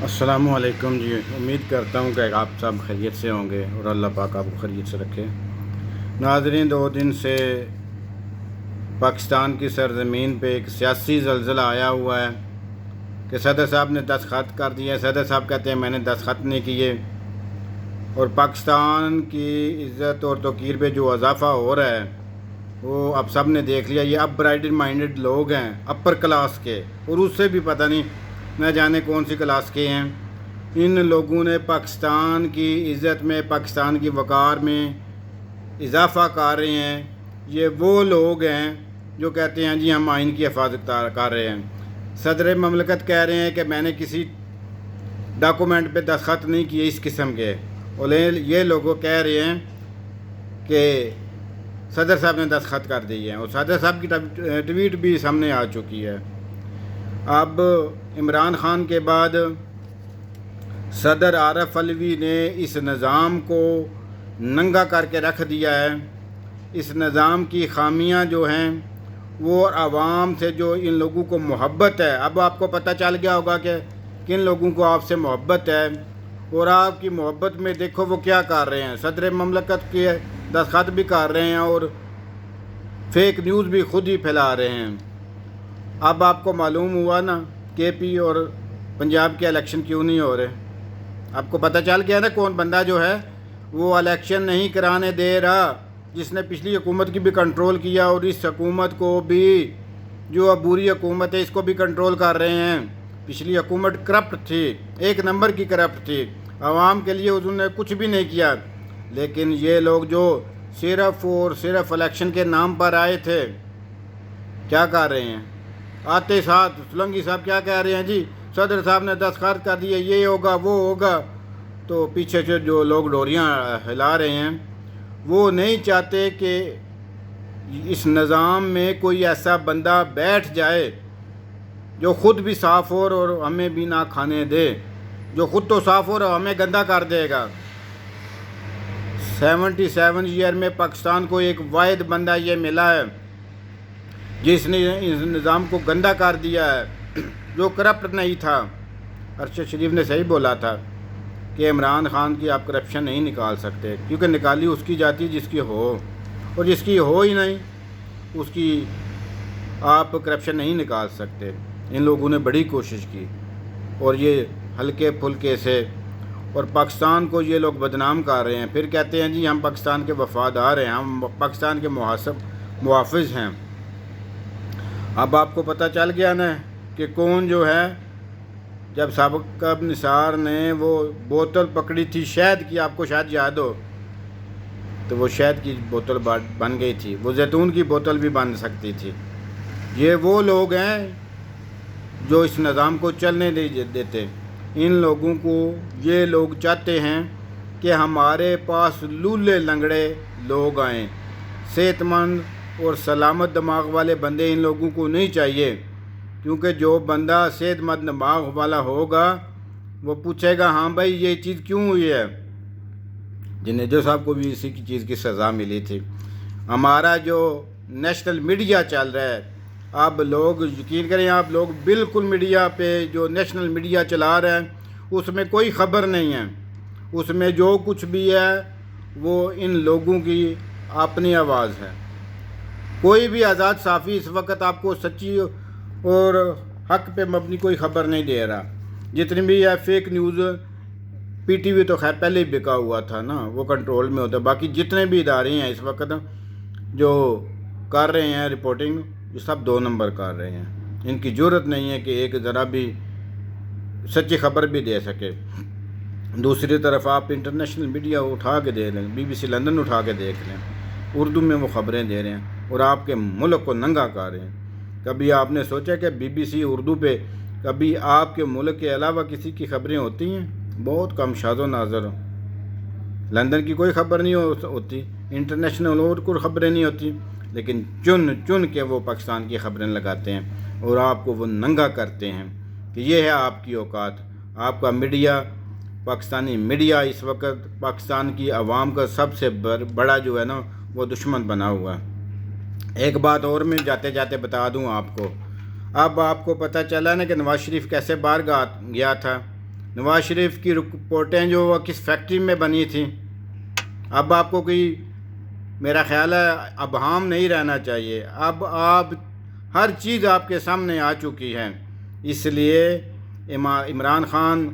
السلام علیکم جی، امید کرتا ہوں کہ آپ سب خیریت سے ہوں گے اور اللہ پاک آپ کو خیریت سے رکھے۔ ناظرین، 2 دن سے پاکستان کی سرزمین پہ ایک سیاسی زلزلہ آیا ہوا ہے کہ صدر صاحب نے دستخط کر دیے۔ صدر صاحب کہتے ہیں میں نے دستخط نہیں کیے، اور پاکستان کی عزت اور توقیر پہ جو اضافہ ہو رہا ہے وہ اب سب نے دیکھ لیا۔ یہ اب برائٹڈ مائنڈڈ لوگ ہیں اپر کلاس کے، اور اس سے بھی پتہ نہیں نہ جانے کون سی کلاس کے ہیں۔ ان لوگوں نے پاکستان کی عزت میں، پاکستان کی وقار میں اضافہ کر رہے ہیں۔ یہ وہ لوگ ہیں جو کہتے ہیں جی ہم آئین کی حفاظت کر رہے ہیں۔ صدر مملکت کہہ رہے ہیں کہ میں نے کسی ڈاکومنٹ پہ دستخط نہیں کیے اس قسم کے، اور یہ لوگوں کہہ رہے ہیں کہ صدر صاحب نے دستخط کر دیے ہیں، اور صدر صاحب کی ٹویٹ بھی سامنے آ چکی ہے۔ اب عمران خان کے بعد صدر عارف علوی نے اس نظام کو ننگا کر کے رکھ دیا ہے۔ اس نظام کی خامیاں جو ہیں وہ عوام سے، جو ان لوگوں کو محبت ہے، اب آپ کو پتہ چل گیا ہوگا کہ کن لوگوں کو آپ سے محبت ہے، اور آپ کی محبت میں دیکھو وہ کیا کر رہے ہیں۔ صدر مملکت کے دستخط بھی کر رہے ہیں اور فیک نیوز بھی خود ہی پھیلا رہے ہیں۔ اب آپ کو معلوم ہوا نا کے پی اور پنجاب کے الیکشن کیوں نہیں ہو رہے۔ آپ کو پتہ چل گیا نا کون بندہ جو ہے وہ الیکشن نہیں کرانے دے رہا، جس نے پچھلی حکومت کی بھی کنٹرول کیا، اور اس حکومت کو بھی، جو عبوری حکومت ہے، اس کو بھی کنٹرول کر رہے ہیں۔ پچھلی حکومت کرپٹ تھی، 1 نمبر کی کرپٹ تھی، عوام کے لیے انہوں نے کچھ بھی نہیں کیا۔ لیکن یہ لوگ جو صرف اور صرف الیکشن کے نام پر آئے تھے، کیا کر رہے ہیں؟ آتے ساتھ سلنگی صاحب کیا کہہ رہے ہیں جی صدر صاحب نے دستخط کر دیے، یہ ہوگا وہ ہوگا، تو پیچھے سے جو لوگ ڈوریاں ہلا رہے ہیں وہ نہیں چاہتے کہ اس نظام میں کوئی ایسا بندہ بیٹھ جائے جو خود بھی صاف ہو اور ہمیں بھی نہ کھانے دے، جو خود تو صاف ہو اور ہمیں گندا کر دے گا۔ 77 ایئر میں پاکستان کو ایک واحد بندہ یہ ملا ہے جس نے اس نظام کو گندا کر دیا ہے، جو کرپٹ نہیں تھا۔ ارشد شریف نے صحیح بولا تھا کہ عمران خان کی آپ کرپشن نہیں نکال سکتے، کیونکہ نکالی اس کی جاتی جس کی ہو، اور جس کی ہو ہی نہیں اس کی آپ کرپشن نہیں نکال سکتے۔ ان لوگوں نے بڑی کوشش کی، اور یہ ہلکے پھلکے سے، اور پاکستان کو یہ لوگ بدنام کر رہے ہیں۔ پھر کہتے ہیں جی ہم پاکستان کے وفادار ہیں، ہم پاکستان کے محافظ ہیں۔ اب آپ کو پتہ چل گیا نا کہ کون جو ہے، جب سابق نثار نے وہ بوتل پکڑی تھی شہد کی، آپ کو شاید یاد ہو، تو وہ شہد کی بوتل بن گئی تھی، وہ زیتون کی بوتل بھی بن سکتی تھی۔ یہ وہ لوگ ہیں جو اس نظام کو چلنے نہیں دیتے۔ ان لوگوں کو یہ لوگ چاہتے ہیں کہ ہمارے پاس لولے لنگڑے لوگ آئیں، صحت مند اور سلامت دماغ والے بندے ان لوگوں کو نہیں چاہیے، کیونکہ جو بندہ صحت مند دماغ والا ہوگا وہ پوچھے گا ہاں بھائی یہ چیز کیوں ہوئی ہے۔ جنیجو صاحب کو بھی اسی کی چیز کی سزا ملی تھی۔ ہمارا جو نیشنل میڈیا چل رہا ہے، اب لوگ یقین کریں، آپ لوگ بالکل میڈیا پہ جو نیشنل میڈیا چلا رہے ہیں اس میں کوئی خبر نہیں ہے، اس میں جو کچھ بھی ہے وہ ان لوگوں کی اپنی آواز ہے۔ کوئی بھی آزاد صحافی اس وقت آپ کو سچی اور حق پہ مبنی کوئی خبر نہیں دے رہا۔ جتنی بھی ہے fake news, P T V تو خیر پہلے ہی بکا ہوا تھا نا، وہ کنٹرول میں ہوتا ہے۔ باقی جتنے بھی ادارے ہیں اس وقت جو کر رہے ہیں رپورٹنگ، یہ سب 2 نمبر کر رہے ہیں۔ ان کی جرت نہیں ہے کہ ایک ذرا بھی سچی خبر بھی دے سکے۔ دوسری طرف آپ انٹرنیشنل میڈیا اٹھا کے دے لیں، BBC لندن اٹھا کے دیکھ لیں، اردو میں وہ خبریں دے رہے ہیں اور آپ کے ملک کو ننگا کر رہے ہیں۔ کبھی آپ نے سوچا کہ BBC اردو پہ کبھی آپ کے ملک کے علاوہ کسی کی خبریں ہوتی ہیں؟ بہت کم، شاذ و نادر۔ لندن کی کوئی خبر نہیں ہوتی، انٹرنیشنل اور کوئی خبریں نہیں ہوتی، لیکن چن کے وہ پاکستان کی خبریں لگاتے ہیں اور آپ کو وہ ننگا کرتے ہیں کہ یہ ہے آپ کی اوقات۔ آپ کا میڈیا، پاکستانی میڈیا اس وقت پاکستان کی عوام کا سب سے بڑا جو ہے نا وہ دشمن بنا ہوا ہے۔ ایک بات اور میں جاتے جاتے بتا دوں آپ کو، اب آپ کو پتہ چلا نا کہ نواز شریف کیسے باہر گیا تھا۔ نواز شریف کی رپورٹیں جو وہ کس فیکٹری میں بنی تھیں، اب آپ کو کوئی میرا خیال ہے ابہام نہیں رہنا چاہیے، اب آپ ہر چیز آپ کے سامنے آ چکی ہے۔ اس لیے عمران خان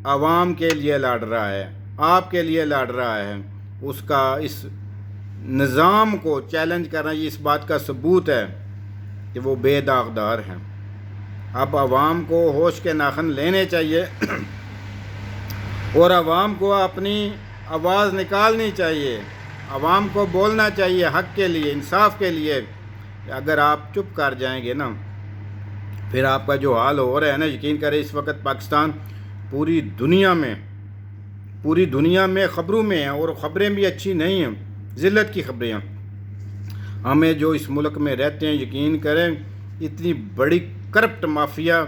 عوام کے لیے لڑ رہا ہے، آپ کے لیے لڑ رہا ہے، اس کا اس نظام کو چیلنج کرنا یہ اس بات کا ثبوت ہے کہ وہ بے داغدار ہیں۔ اب عوام کو ہوش کے ناخن لینے چاہیے اور عوام کو اپنی آواز نکالنی چاہیے، عوام کو بولنا چاہیے حق کے لیے، انصاف کے لیے۔ اگر آپ چپ کر جائیں گے نا، پھر آپ کا جو حال ہو رہا ہے نا، یقین کریں اس وقت پاکستان پوری دنیا میں خبروں میں ہے، اور خبریں بھی اچھی نہیں ہیں، ذلت کی خبریں ہیں۔ ہمیں جو اس ملک میں رہتے ہیں، یقین کریں اتنی بڑی کرپٹ مافیا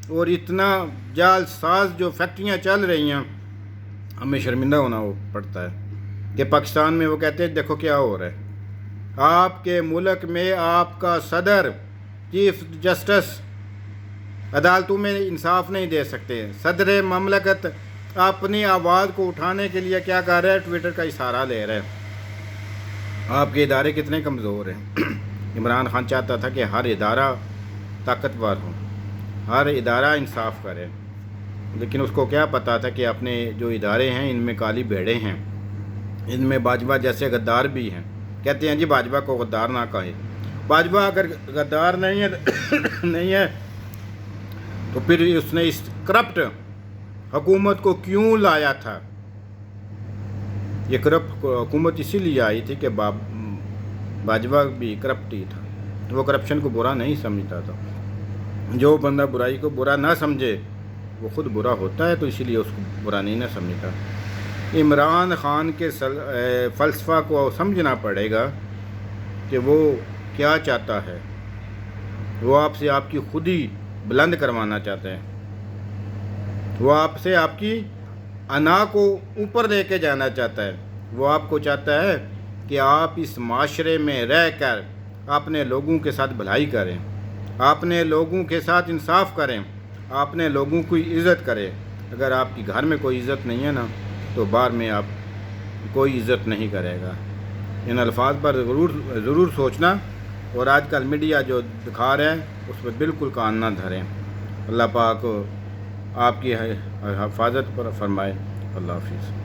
اور اتنا جال ساز جو فیکٹریاں چل رہی ہیں، ہمیں شرمندہ ہونا پڑتا ہے کہ پاکستان میں وہ کہتے ہیں دیکھو کیا ہو رہا ہے۔ آپ کے ملک میں آپ کا صدر، چیف جسٹس عدالتوں میں انصاف نہیں دے سکتے، صدر مملکت اپنی آواز کو اٹھانے کے لیے کیا کر رہا ہے؟ ٹویٹر کا سہارا لے رہا ہے۔ آپ کے ادارے کتنے کمزور ہیں۔ عمران خان چاہتا تھا کہ ہر ادارہ طاقتور ہو، ہر ادارہ انصاف کرے، لیکن اس کو کیا پتا تھا کہ اپنے جو ادارے ہیں ان میں کالی بھیڑیں ہیں، ان میں باجوہ جیسے غدار بھی ہیں۔ کہتے ہیں جی باجوہ کو غدار نہ کہے، باجوہ اگر غدار نہیں ہے تو پھر اس نے اس کرپٹ حکومت کو کیوں لایا تھا؟ یہ کرپٹ حکومت اسی لیے آئی تھی کہ باجوہ بھی کرپٹ ہی تھا، وہ کرپشن کو برا نہیں سمجھتا تھا۔ جو بندہ برائی کو برا نہ سمجھے وہ خود برا ہوتا ہے، تو اسی لیے اس کو برا نہیں نہ سمجھتا۔ عمران خان کے فلسفہ کو سمجھنا پڑے گا کہ وہ کیا چاہتا ہے۔ وہ آپ سے آپ کی خودی بلند کروانا چاہتا ہے، وہ آپ سے آپ کی انا کو اوپر لے کے جانا چاہتا ہے۔ وہ آپ کو چاہتا ہے کہ آپ اس معاشرے میں رہ کر اپنے لوگوں کے ساتھ بھلائی کریں، اپنے لوگوں کے ساتھ انصاف کریں، اپنے لوگوں کی عزت کریں۔ اگر آپ کی گھر میں کوئی عزت نہیں ہے نا، تو باہر میں آپ کوئی عزت نہیں کرے گا۔ ان الفاظ پر ضرور سوچنا، اور آج کل میڈیا جو دکھا رہے ہیں اس پہ بالکل کان نہ دھریں۔ اللہ پاک آپ کی حفاظت پر فرمائے۔ اللہ حافظ۔